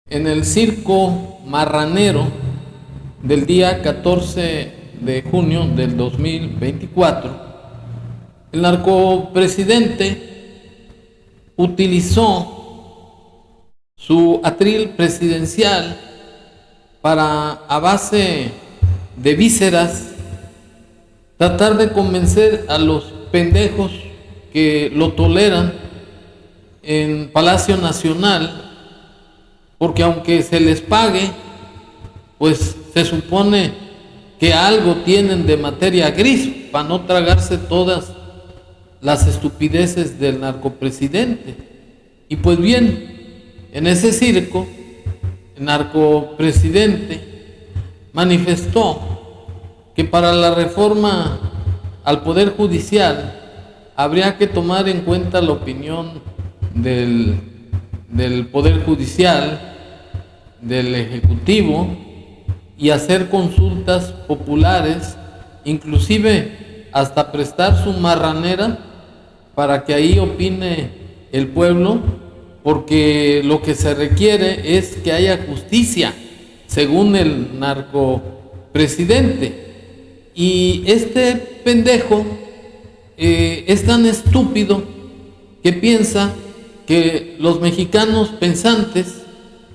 En el circo marranero del día 14 de junio del 2024, el narcopresidente utilizó su atril presidencial para, a base de vísceras, tratar de convencer a los pendejos que lo toleran en Palacio Nacional, porque aunque se les pague, pues se supone que algo tienen de materia gris para no tragarse todas las estupideces del narcopresidente. Y pues bien, en ese circo, el narcopresidente manifestó que para la reforma al Poder Judicial habría que tomar en cuenta la opinión del Poder Judicial, del Ejecutivo, y hacer consultas populares, inclusive hasta prestar su marranera para que ahí opine el pueblo, porque lo que se requiere es que haya justicia, según el narcopresidente. Y este pendejo es tan estúpido que piensa que los mexicanos pensantes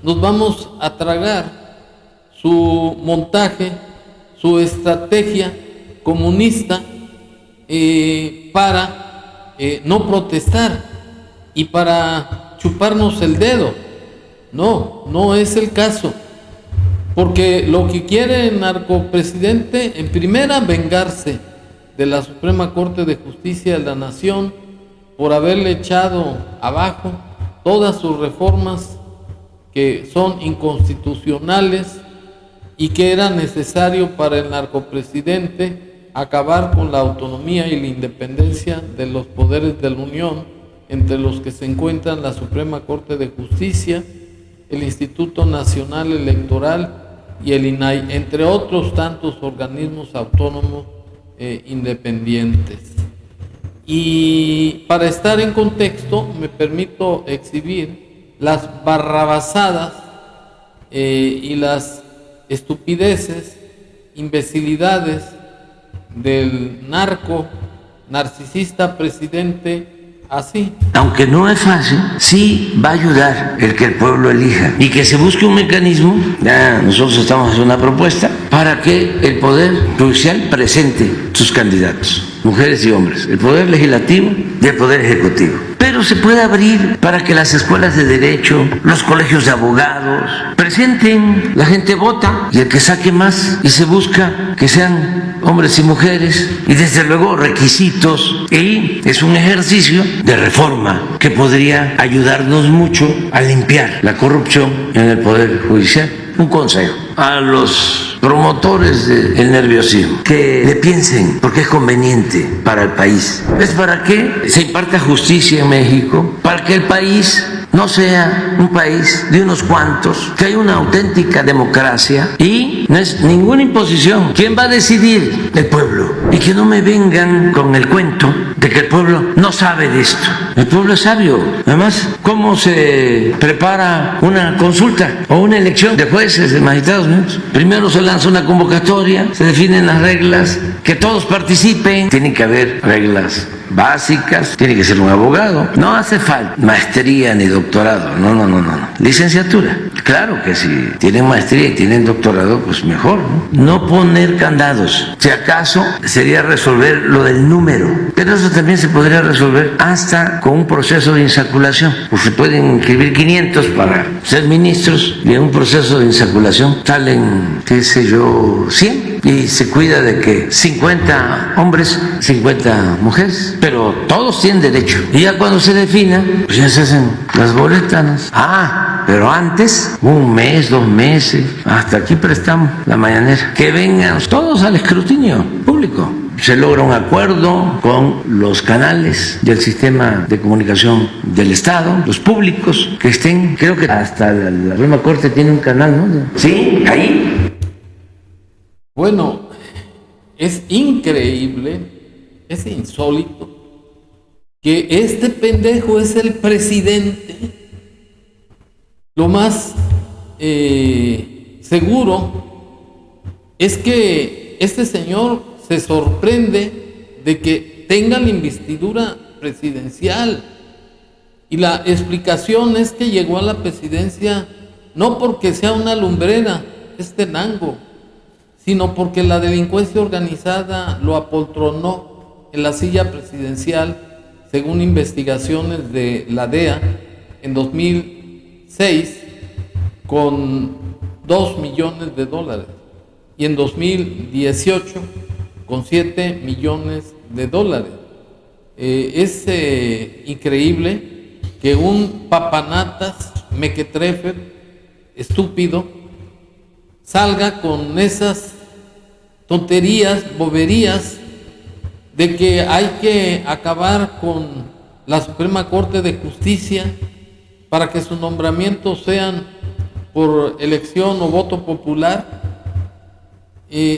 nos vamos a tragar su montaje, su estrategia comunista para no protestar y para chuparnos el dedo. No es el caso, porque lo que quiere el narcopresidente, en primera, vengarse de la Suprema Corte de Justicia de la Nación por haberle echado abajo todas sus reformas que son inconstitucionales y que era necesario para el narcopresidente acabar con la autonomía y la independencia de los poderes de la Unión, entre los que se encuentran la Suprema Corte de Justicia, el Instituto Nacional Electoral y el INAI, entre otros tantos organismos autónomos independientes. Y para estar en contexto, me permito exhibir las barrabasadas y las estupideces, imbecilidades del narcisista presidente así. Aunque no es fácil, sí va a ayudar el que el pueblo elija y que se busque un mecanismo. Ya nosotros estamos haciendo una propuesta para que el Poder Judicial presente sus candidatos, mujeres y hombres, el Poder Legislativo y el Poder Ejecutivo. Pero se puede abrir para que las escuelas de derecho, los colegios de abogados presenten, la gente vota y el que saque más, y se busca que sean hombres y mujeres, y desde luego requisitos, y es un ejercicio de reforma que podría ayudarnos mucho a limpiar la corrupción en el Poder Judicial. Un consejo a los promotores del nerviosismo: que le piensen, porque es conveniente para el país. Es para que se imparta justicia en México, para que el país no sea un país de unos cuantos, que haya una auténtica democracia y no es ninguna imposición. ¿Quién va a decidir? El pueblo. Y que no me vengan con el cuento de que el pueblo no sabe de esto. El pueblo es sabio. Además, ¿cómo se prepara una consulta o una elección de jueces, de magistrados? Primero se lanza una convocatoria, se definen las reglas, que todos participen. Tiene que haber reglas básicas, tiene que ser un abogado. No hace falta maestría ni doctorado, no. Licenciatura. Claro que si tienen maestría y tienen doctorado, pues mejor, ¿no? Poner candados. Si acaso sería resolver lo del número, pero eso también se podría resolver hasta con un proceso de insaculación. Pues se pueden inscribir 500 para ser ministros y en un proceso de insaculación salen, qué sé yo, 100, y se cuida de que 50 hombres, 50 mujeres, pero todos tienen derecho. Y ya cuando se defina, pues ya se hacen las boletanas. Pero antes, un mes, 2 meses, hasta aquí prestamos la mañanera, que vengan todos al escrutinio público. Se logra un acuerdo con los canales del sistema de comunicación del Estado, los públicos, que estén, creo que hasta la Suprema Corte tiene un canal, ¿no? Sí, ahí. Bueno, es increíble, es insólito, que este pendejo es el presidente. Lo más seguro es que este señor se sorprende de que tenga la investidura presidencial. Y la explicación es que llegó a la presidencia no porque sea una lumbrera, Tenango, sino porque la delincuencia organizada lo apoltronó en la silla presidencial, según investigaciones de la DEA, en 2006, con $2 millones, y en 2018, con $7 millones. Es increíble que un papanatas mequetrefe estúpido salga con esas tonterías, boberías de que hay que acabar con la Suprema Corte de Justicia para que sus nombramientos sean por elección o voto popular,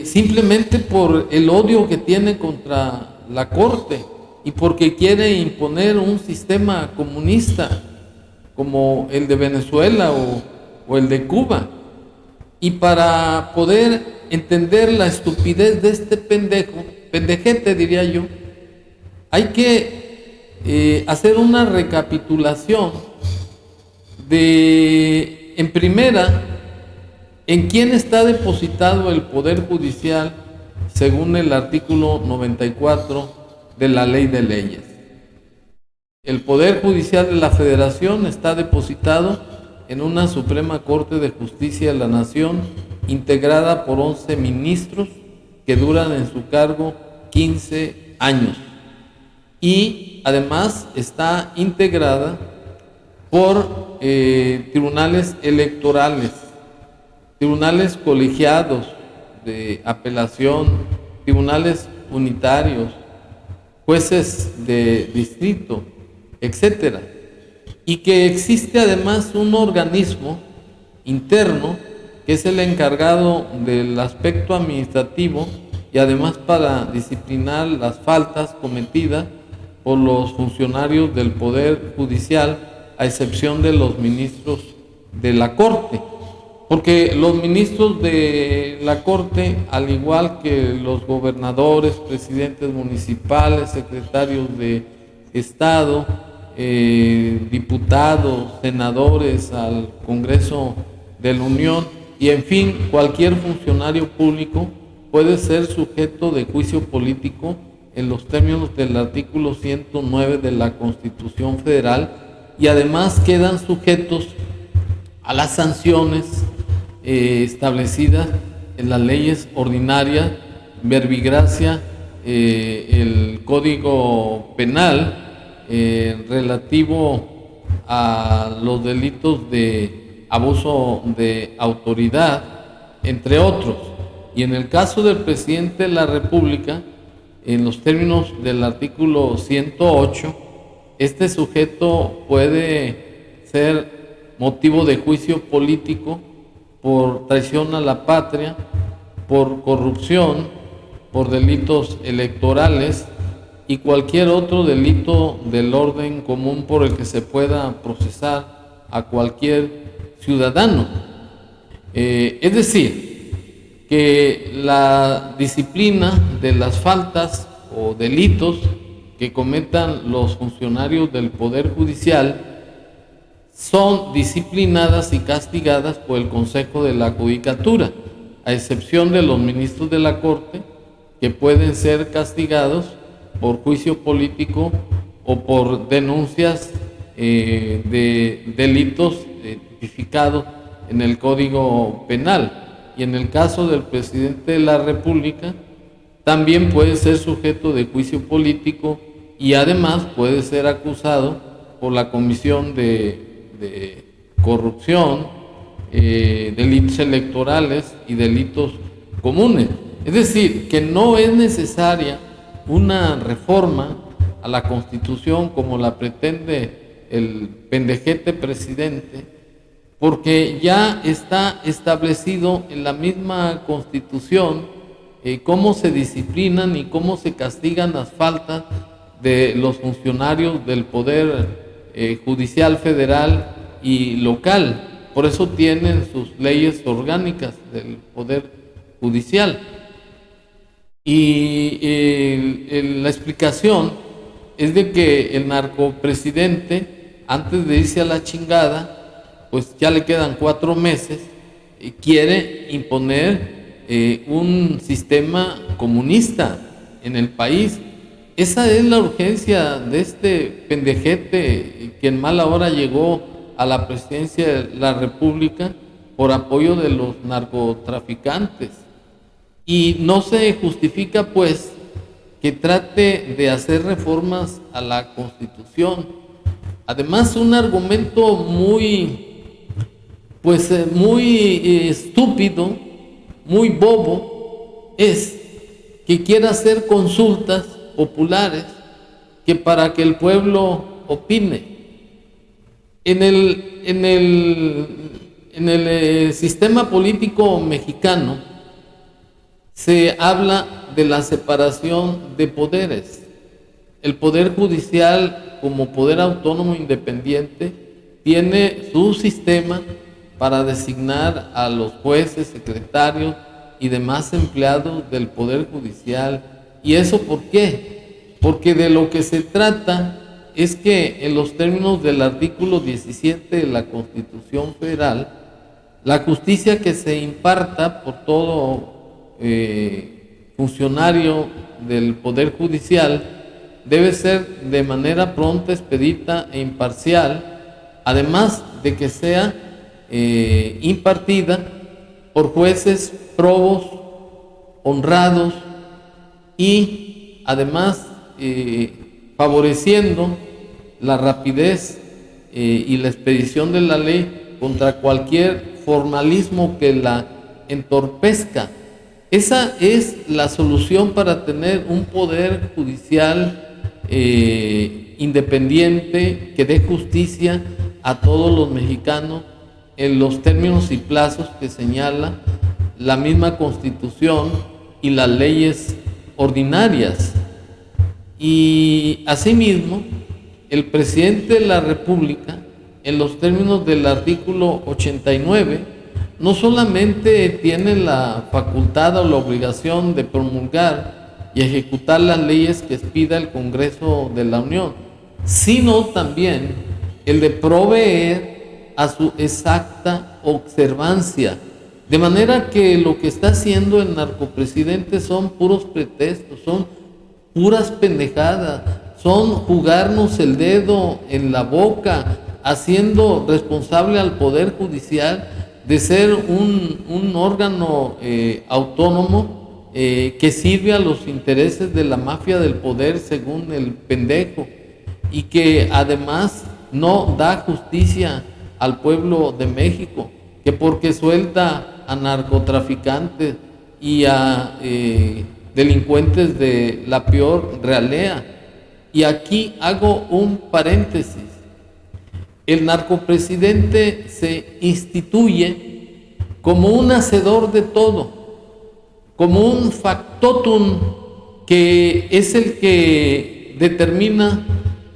simplemente por el odio que tiene contra la Corte y porque quiere imponer un sistema comunista como el de Venezuela o el de Cuba. Y para poder entender la estupidez de este pendejete diría yo, hay que hacer una recapitulación de, en primera, en quién está depositado el Poder Judicial según el artículo 94 de la Ley de Leyes. El Poder Judicial de la Federación está depositado en una Suprema Corte de Justicia de la Nación integrada por 11 ministros que duran en su cargo 15 años. Y además está integrada por tribunales electorales, tribunales colegiados de apelación, tribunales unitarios, jueces de distrito, etcétera. Y que existe además un organismo interno que es el encargado del aspecto administrativo y además para disciplinar las faltas cometidas por los funcionarios del Poder Judicial, a excepción de los ministros de la Corte. Porque los ministros de la Corte, al igual que los gobernadores, presidentes municipales, secretarios de Estado, diputados, senadores al Congreso de la Unión y en fin, cualquier funcionario público puede ser sujeto de juicio político en los términos del artículo 109 de la Constitución Federal y además quedan sujetos a las sanciones establecidas en las leyes ordinarias, verbigracia, el Código Penal relativo a los delitos de abuso de autoridad, entre otros. Y en el caso del presidente de la República, en los términos del artículo 108, este sujeto puede ser motivo de juicio político por traición a la patria, por corrupción, por delitos electorales y cualquier otro delito del orden común por el que se pueda procesar a cualquier ciudadano. Es decir, que la disciplina de las faltas o delitos que cometan los funcionarios del Poder Judicial son disciplinadas y castigadas por el Consejo de la Judicatura, a excepción de los ministros de la Corte, que pueden ser castigados por juicio político o por denuncias de delitos tipificados en el Código Penal. Y en el caso del presidente de la República, también puede ser sujeto de juicio político y además puede ser acusado por la comisión de corrupción, delitos electorales y delitos comunes. Es decir, que no es necesaria una reforma a la Constitución como la pretende el pendejete presidente, porque ya está establecido en la misma Constitución cómo se disciplinan y cómo se castigan las faltas de los funcionarios del Poder Judicial Federal y local. por eso tienen sus leyes orgánicas del Poder Judicial. Y la explicación es de que el narcopresidente, antes de irse a la chingada, pues ya le quedan 4 meses, y quiere imponer un sistema comunista en el país. Esa es la urgencia de este pendejete que en mala hora llegó a la presidencia de la República por apoyo de los narcotraficantes. Y no se justifica, pues, que trate de hacer reformas a la Constitución. Además, un argumento muy estúpido, muy bobo, es que quiera hacer consultas populares que para que el pueblo opine. En el sistema político mexicano se habla de la separación de poderes. El Poder Judicial, como poder autónomo independiente, tiene su sistema para designar a los jueces, secretarios y demás empleados del Poder Judicial. ¿Y eso por qué? Porque de lo que se trata es que en los términos del artículo 17 de la Constitución Federal, la justicia que se imparta por todo funcionario del Poder Judicial debe ser de manera pronta, expedita e imparcial, además de que sea impartida por jueces probos, honrados y además favoreciendo la rapidez y la expedición de la ley contra cualquier formalismo que la entorpezca. Esa es la solución para tener un poder judicial independiente que dé justicia a todos los mexicanos en los términos y plazos que señala la misma Constitución y las leyes ordinarias. Y asimismo, el presidente de la República, en los términos del artículo 89, no solamente tiene la facultad o la obligación de promulgar y ejecutar las leyes que expida el Congreso de la Unión, sino también el de proveer a su exacta observancia. De manera que lo que está haciendo el narcopresidente son puros pretextos, son puras pendejadas, son jugarnos el dedo en la boca, haciendo responsable al Poder Judicial de ser un órgano autónomo que sirve a los intereses de la mafia del poder según el pendejo, y que además no da justicia al pueblo de México, que porque suelta a narcotraficantes y a delincuentes de la peor ralea. Y aquí hago un paréntesis. El narcopresidente se instituye como un hacedor de todo, como un factotum que es el que determina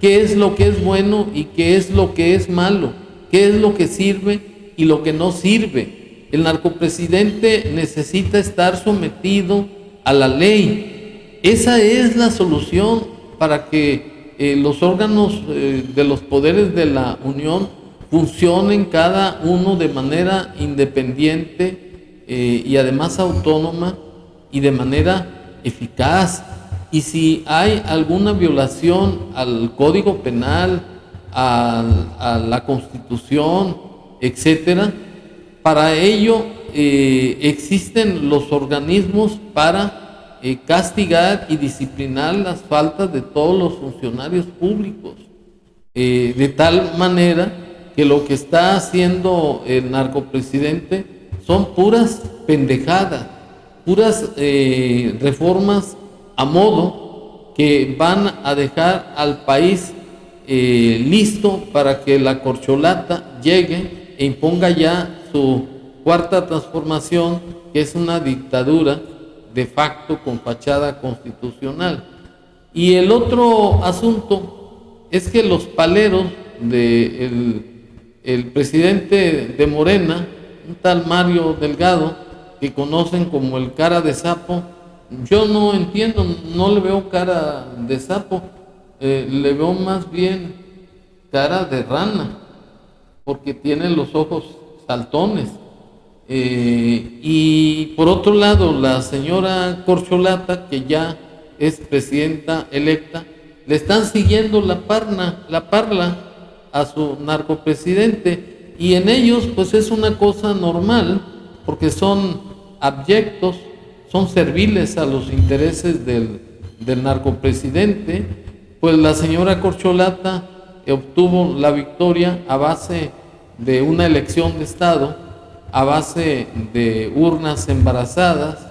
qué es lo que es bueno y qué es lo que es malo, qué es lo que sirve y lo que no sirve. El narcopresidente necesita estar sometido a la ley. Esa es la solución para que los órganos de los poderes de la Unión funcionen cada uno de manera independiente y además autónoma y de manera eficaz. Y si hay alguna violación al Código Penal, a la Constitución, etcétera, para ello existen los organismos para castigar y disciplinar las faltas de todos los funcionarios públicos, de tal manera que lo que está haciendo el narcopresidente son puras pendejadas, puras reformas a modo que van a dejar al país listo para que la corcholata llegue e imponga ya su cuarta transformación, que es una dictadura de facto con fachada constitucional. Y el otro asunto es que los paleros del el presidente de Morena, un tal Mario Delgado, que conocen como el cara de sapo, yo no entiendo, no le veo cara de sapo, le veo más bien cara de rana, porque tiene los ojos saltones. Y por otro lado, la señora Corcholata, que ya es presidenta electa, le están siguiendo la parla a su narcopresidente, y en ellos pues es una cosa normal, porque son abyectos, son serviles a los intereses del narcopresidente. Pues la señora Corcholata obtuvo la victoria a base de una elección de Estado, a base de urnas embarazadas,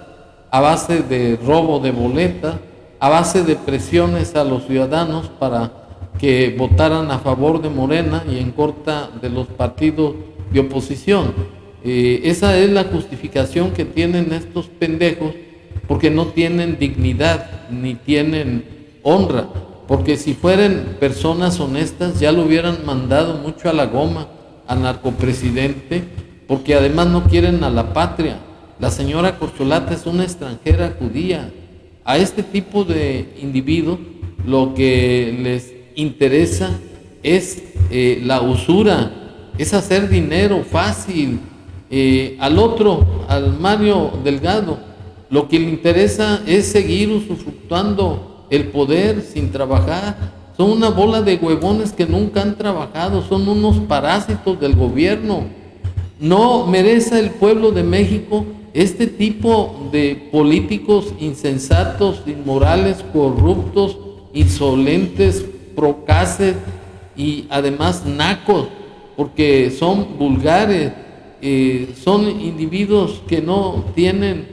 a base de robo de boletas, a base de presiones a los ciudadanos para que votaran a favor de Morena y en contra de los partidos de oposición. Esa es la justificación que tienen estos pendejos, porque no tienen dignidad ni tienen honra, porque si fueran personas honestas ya lo hubieran mandado mucho a la goma al narcopresidente, porque además no quieren a la patria. La señora Corcholata es una extranjera judía. A este tipo de individuos lo que les interesa es la usura, es hacer dinero fácil. Al otro, al Mario Delgado, lo que le interesa es seguir usufructuando el poder sin trabajar. Son una bola de huevones que nunca han trabajado, son unos parásitos del gobierno. No merece el pueblo de México este tipo de políticos insensatos, inmorales, corruptos, insolentes, procaces y además nacos, porque son vulgares, son individuos que no tienen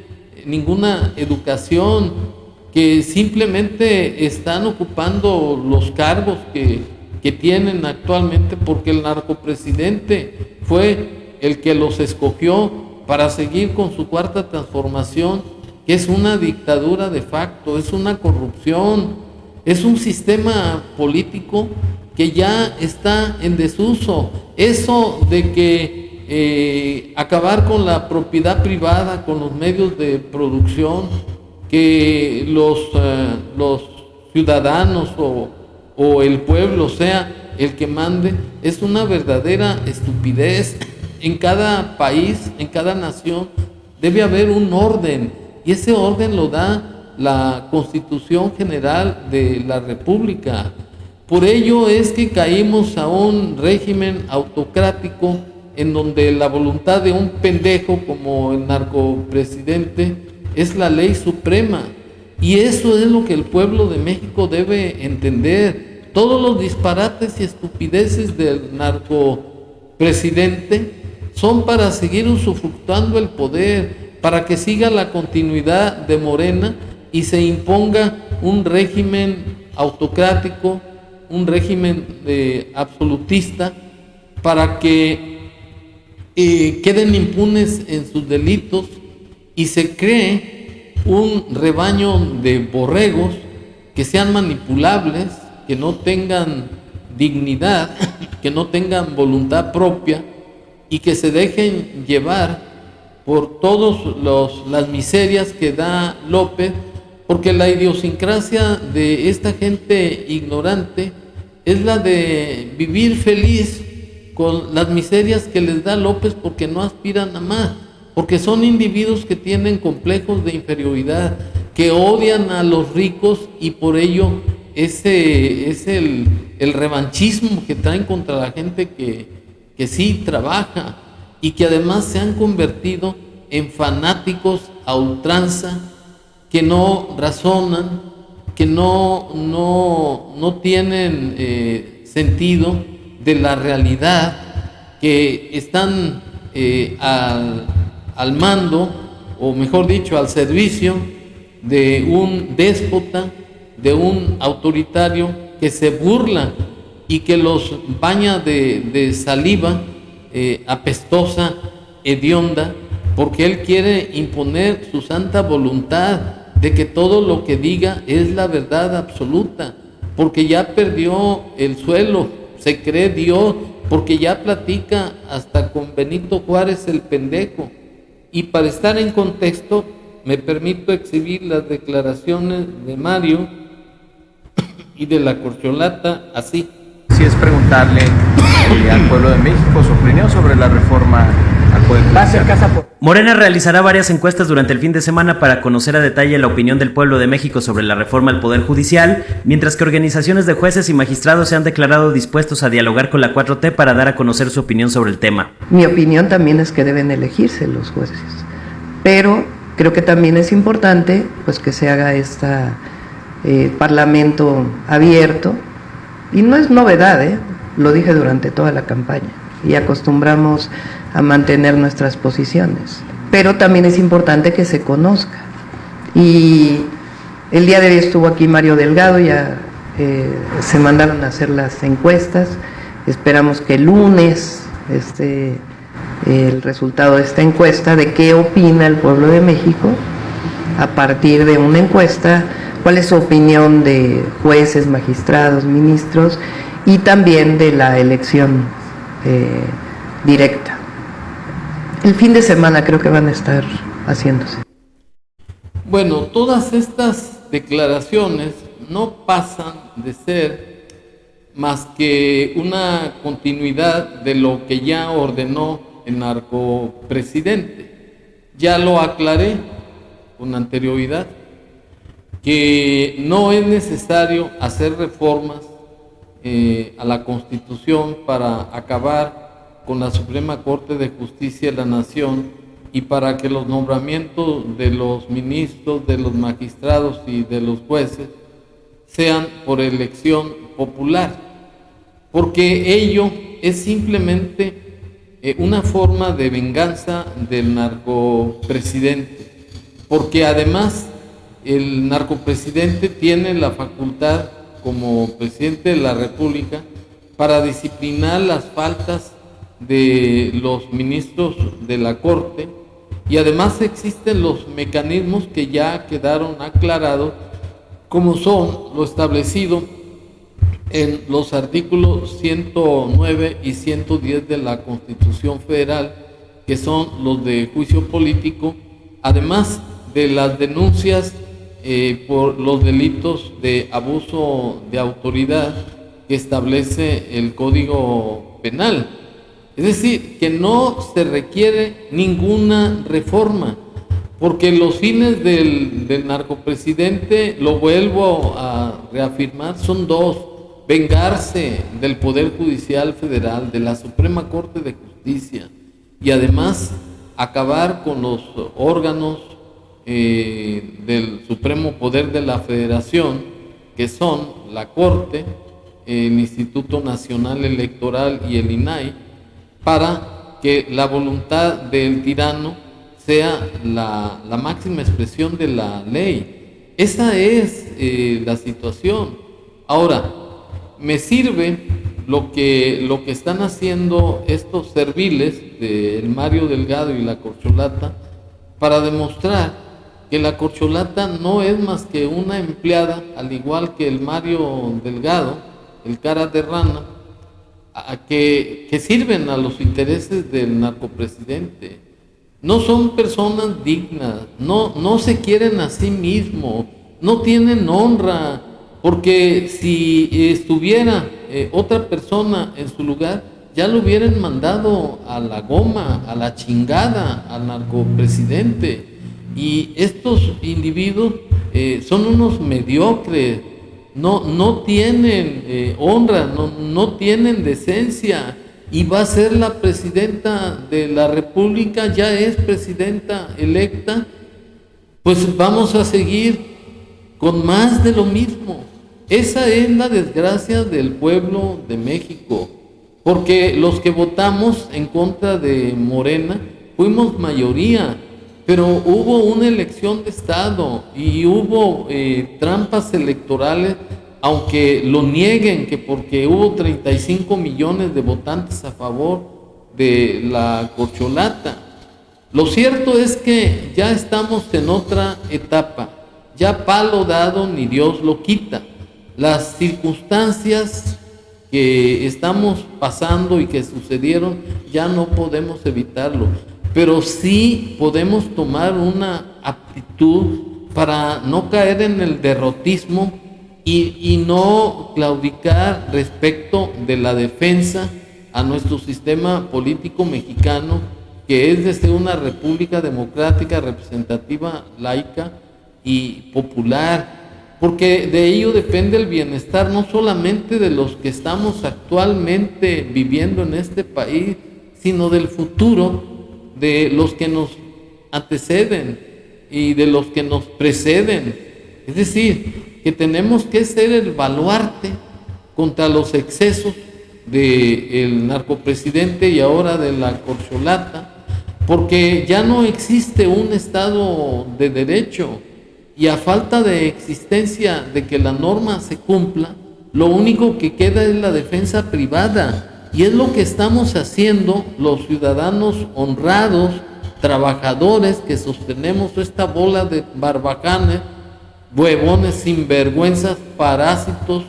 ninguna educación, que simplemente están ocupando los cargos que tienen actualmente porque el narcopresidente fue el que los escogió para seguir con su cuarta transformación, que es una dictadura de facto, es una corrupción, es un sistema político que ya está en desuso. Eso de que acabar con la propiedad privada, con los medios de producción, que los ciudadanos o el pueblo sea el que mande, es una verdadera estupidez. En cada país, en cada nación, debe haber un orden, y ese orden lo da la Constitución General de la República. Por ello es que caímos a un régimen autocrático en donde la voluntad de un pendejo como el narcopresidente es la ley suprema, y eso es lo que el pueblo de México debe entender. Todos los disparates y estupideces del narcopresidente son para seguir usufructuando el poder, para que siga la continuidad de Morena y se imponga un régimen autocrático, un régimen absolutista, para que queden impunes en sus delitos y se cree un rebaño de borregos que sean manipulables, que no tengan dignidad, que no tengan voluntad propia y que se dejen llevar por todas las miserias que da López, porque la idiosincrasia de esta gente ignorante es la de vivir feliz con las miserias que les da López, porque no aspiran a más, porque son individuos que tienen complejos de inferioridad, que odian a los ricos, y por ello ese es el revanchismo que traen contra la gente que sí trabaja, y que además se han convertido en fanáticos a ultranza, que no razonan, que no tienen sentido de la realidad, que están al mando, o mejor dicho, al servicio de un déspota, de un autoritario que se burla y que los baña de saliva apestosa, hedionda, porque él quiere imponer su santa voluntad de que todo lo que diga es la verdad absoluta, porque ya perdió el suelo, se cree Dios porque ya platica hasta con Benito Juárez el pendejo. Y para estar en contexto, me permito exhibir las declaraciones de Mario y de la corcholata así. Sí, es preguntarle al pueblo de México su opinión sobre la reforma al Poder Judicial. Morena realizará varias encuestas durante el fin de semana para conocer a detalle la opinión del pueblo de México sobre la reforma al Poder Judicial, mientras que organizaciones de jueces y magistrados se han declarado dispuestos a dialogar con la 4T para dar a conocer su opinión sobre el tema. Mi opinión también es que deben elegirse los jueces, pero creo que también es importante pues que se haga parlamento abierto, y no es novedad, lo dije durante toda la campaña, y acostumbramos a mantener nuestras posiciones, pero también es importante que se conozca. Y el día de hoy estuvo aquí Mario Delgado, ya se mandaron a hacer las encuestas, esperamos que el lunes el resultado de esta encuesta, de qué opina el pueblo de México a partir de una encuesta, cuál es su opinión de jueces, magistrados, ministros, y también de la elección directa. El fin de semana creo que van a estar haciéndose. Bueno, todas estas declaraciones no pasan de ser más que una continuidad de lo que ya ordenó el narcopresidente. Ya lo aclaré con anterioridad, que no es necesario hacer reformas a la Constitución para acabar con la Suprema Corte de Justicia de la Nación y para que los nombramientos de los ministros, de los magistrados y de los jueces sean por elección popular, porque ello es simplemente una forma de venganza del narcopresidente, porque además el narcopresidente tiene la facultad como presidente de la República para disciplinar las faltas de los ministros de la Corte, y además existen los mecanismos que ya quedaron aclarados, como son lo establecido en los artículos 109 y 110 de la Constitución Federal, que son los de juicio político, además de las denuncias por los delitos de abuso de autoridad que establece el Código Penal. Es decir, que no se requiere ninguna reforma, porque los fines del narcopresidente, lo vuelvo a reafirmar, son dos: vengarse del Poder Judicial Federal, de la Suprema Corte de Justicia, y además acabar con los órganos del Supremo Poder de la Federación, que son la Corte, el Instituto Nacional Electoral y el INAI, para que la voluntad del tirano sea la máxima expresión de la ley. Esa es la situación. Ahora, me sirve lo que están haciendo estos serviles del Mario Delgado y la corcholata para demostrar que la corcholata no es más que una empleada, al igual que el Mario Delgado, el cara de rana, que sirven a los intereses del narcopresidente. No son personas dignas, no se quieren a sí mismos, no tienen honra, porque si estuviera otra persona en su lugar, ya lo hubieran mandado a la goma, a la chingada, al narcopresidente. Y estos individuos son unos mediocres, no tienen honra, no tienen decencia, y va a ser la presidenta de la República, ya es presidenta electa. Pues vamos a seguir con más de lo mismo. Esa es la desgracia del pueblo de México, porque los que votamos en contra de Morena fuimos mayoría, pero hubo una elección de Estado y hubo trampas electorales, aunque lo nieguen, que porque hubo 35 millones de votantes a favor de la corcholata. Lo cierto es que ya estamos en otra etapa, ya palo dado ni Dios lo quita. Las circunstancias que estamos pasando y que sucedieron, ya no podemos evitarlo, pero sí podemos tomar una aptitud para no caer en el derrotismo y no claudicar respecto de la defensa a nuestro sistema político mexicano, que es desde una república democrática, representativa, laica y popular, porque de ello depende el bienestar no solamente de los que estamos actualmente viviendo en este país, sino del futuro de los que nos anteceden y de los que nos preceden. Es decir, que tenemos que ser el baluarte contra los excesos del narcopresidente y ahora de la corcholata, porque ya no existe un Estado de derecho. Y a falta de existencia de que la norma se cumpla, lo único que queda es la defensa privada. Y es lo que estamos haciendo los ciudadanos honrados, trabajadores, que sostenemos esta bola de barbajanes, huevones, sinvergüenzas, parásitos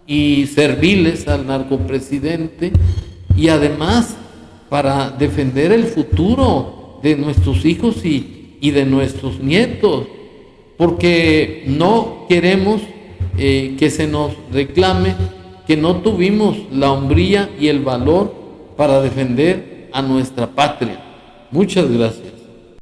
y serviles al narcopresidente. Y además, para defender el futuro de nuestros hijos y de nuestros nietos, porque no queremos que se nos reclame que no tuvimos la hombría y el valor para defender a nuestra patria. Muchas gracias.